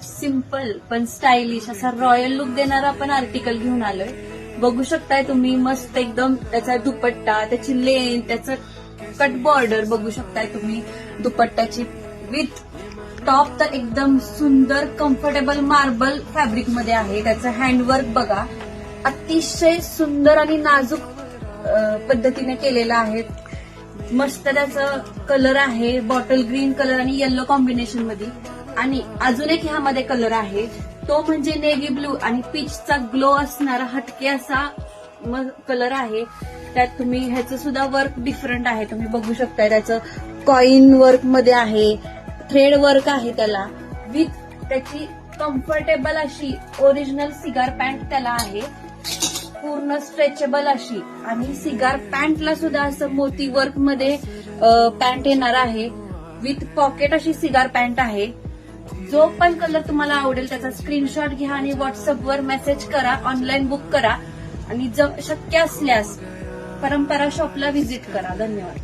Simple पण stylish असा royal look देणारा आपण आर्टिकल घेऊन आलोय. बघू शकताय तुम्ही, मस्त एकदम त्याचा दुपट्टा, त्याची लेंथ, त्याचं कट बॉर्डर बघू शकताय तुम्ही दुपट्ट्याची, विथ टॉप तर एकदम सुंदर कम्फर्टेबल मार्बल फॅब्रिक मध्ये आहे. त्याचं हँडवर्क बघा, अतिशय सुंदर आणि नाजूक पद्धतीने केलेलं आहे. मस्त त्याचं कलर आहे, बॉटल ग्रीन कलर आणि येलो कॉम्बिनेशन मध्ये. आणि अजून एक ह्यामध्ये कलर आहे, तो म्हणजे नेव्ही ब्लू आणि पीचचा ग्लो असणारा हटके असा कलर आहे. त्यात तुम्ही ह्याचं सुद्धा वर्क डिफरंट आहे, तुम्ही बघू शकताय. त्याचं कॉइन वर्क मध्ये आहे, थ्रेड वर्क आहे त्याला, विथ त्याची कम्फर्टेबल अशी ओरिजिनल सिगार पॅन्ट त्याला आहे, पूर्ण स्ट्रेचेबल अशी. आणि सिगार पॅन्टला सुद्धा असं मोती वर्क मध्ये पॅन्ट येणार आहे, विथ पॉकेट अशी सिगार पॅन्ट आहे. जो पण कलर तुम्हाला आवडेल त्याचा स्क्रीनशॉट घ्या आणि व्हॉट्सअपवर मेसेज करा, ऑनलाईन बुक करा आणि शक्य असल्यास परंपरा शॉपला व्हिजिट करा. धन्यवाद.